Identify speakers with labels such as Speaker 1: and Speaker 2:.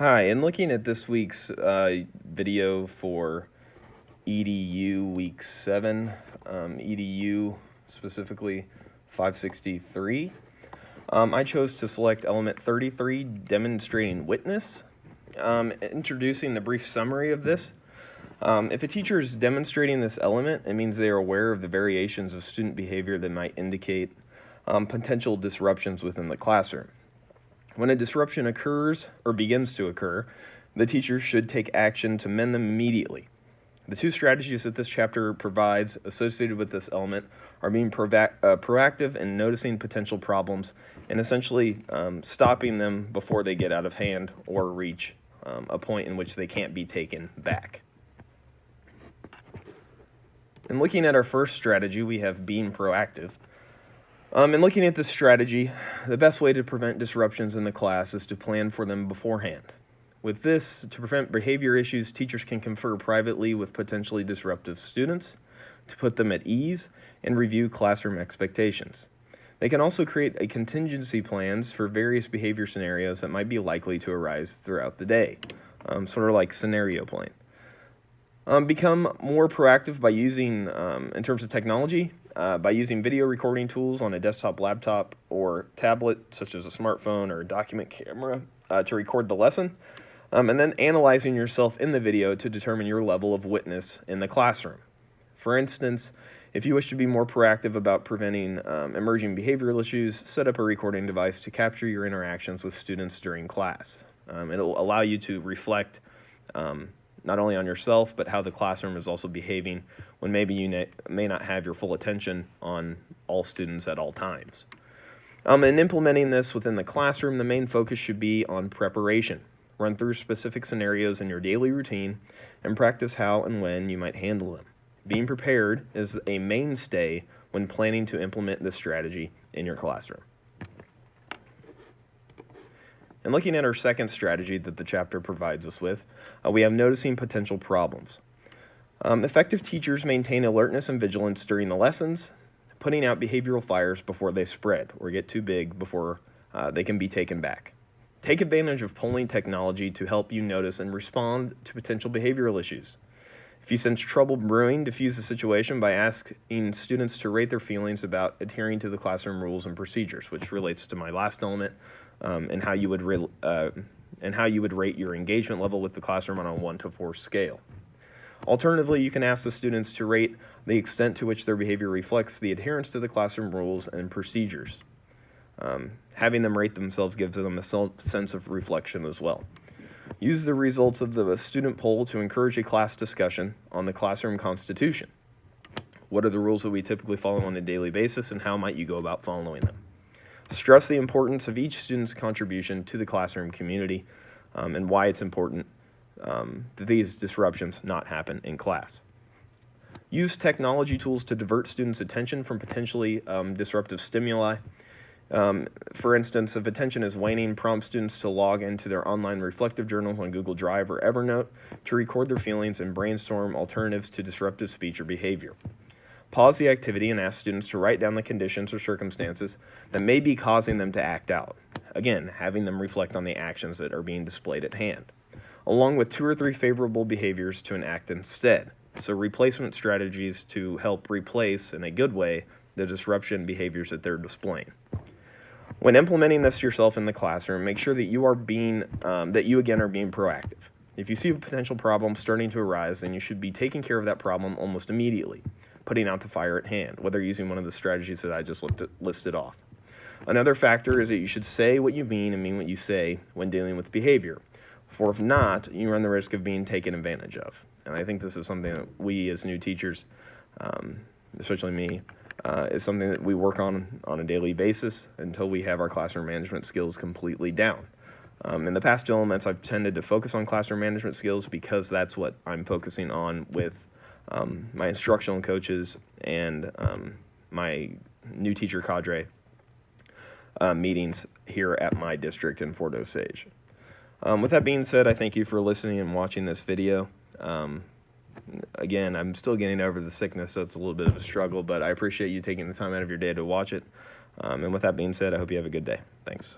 Speaker 1: Hi, in looking at this week's video for EDU Week 7, EDU specifically 563, I chose to select element 33, demonstrating witness. Introducing the brief summary of this. If a teacher is demonstrating this element, it means they are aware of the variations of student behavior that might indicate potential disruptions within the classroom. When a disruption occurs or begins to occur, the teacher should take action to mend them immediately. The two strategies that this chapter provides associated with this element are being proactive in noticing potential problems and essentially stopping them before they get out of hand or reach a point in which they can't be taken back. In looking at our first strategy, we have being proactive. In looking at this strategy, the best way to prevent disruptions in the class is to plan for them beforehand. With this, to prevent behavior issues, teachers can confer privately with potentially disruptive students, to put them at ease, and review classroom expectations. They can also create a contingency plans for various behavior scenarios that might be likely to arise throughout the day, sort of like scenario plan. Become more proactive by using, in terms of technology, by using video recording tools on a desktop, laptop, or tablet, such as a smartphone or a document camera, to record the lesson, and then analyzing yourself in the video to determine your level of witness in the classroom. For instance, if you wish to be more proactive about preventing emerging behavioral issues, set up a recording device to capture your interactions with students during class. It'll allow you to reflect not only on yourself, but how the classroom is also behaving when maybe you may not have your full attention on all students at all times. In implementing this within the classroom, the main focus should be on preparation. Run through specific scenarios in your daily routine and practice how and when you might handle them. Being prepared is a mainstay when planning to implement this strategy in your classroom. And looking at our second strategy that the chapter provides us with, we have noticing potential problems. Effective teachers maintain alertness and vigilance during the lessons, putting out behavioral fires before they spread or get too big before they can be taken back. Take advantage of polling technology to help you notice and respond to potential behavioral issues. If you sense trouble brewing, diffuse the situation by asking students to rate their feelings about adhering to the classroom rules and procedures, which relates to my last element, and how you would rate your engagement level with the classroom on a 1 to 4 scale. Alternatively, you can ask the students to rate the extent to which their behavior reflects the adherence to the classroom rules and procedures. Having them rate themselves gives them a sense of reflection as well. Use the results of the student poll to encourage a class discussion on the classroom constitution. What are the rules that we typically follow on a daily basis, and how might you go about following them? Stress the importance of each student's contribution to the classroom community and why it's important that these disruptions not happen in class. Use technology tools to divert students' attention from potentially disruptive stimuli. For instance, if attention is waning, prompt students to log into their online reflective journals on Google Drive or Evernote to record their feelings and brainstorm alternatives to disruptive speech or behavior. Pause the activity and ask students to write down the conditions or circumstances that may be causing them to act out. Again, having them reflect on the actions that are being displayed at hand, along with 2 or 3 favorable behaviors to enact instead. So replacement strategies to help replace, in a good way, the disruption behaviors that they're displaying. When implementing this yourself in the classroom, make sure that you are being proactive. If you see a potential problem starting to arise, then you should be taking care of that problem almost immediately, putting out the fire at hand, whether using one of the strategies that I just listed off. Another factor is that you should say what you mean and mean what you say when dealing with behavior. For if not, you run the risk of being taken advantage of. And I think this is something that we as new teachers, especially me, is something that we work on a daily basis until we have our classroom management skills completely down. In the past 2 elements, I've tended to focus on classroom management skills because that's what I'm focusing on with my instructional coaches and my new teacher cadre meetings here at my district in Fort Osage. With that being said, I thank you for listening and watching this video. Again, I'm still getting over the sickness, so it's a little bit of a struggle, but I appreciate you taking the time out of your day to watch it. And with that being said, I hope you have a good day. Thanks.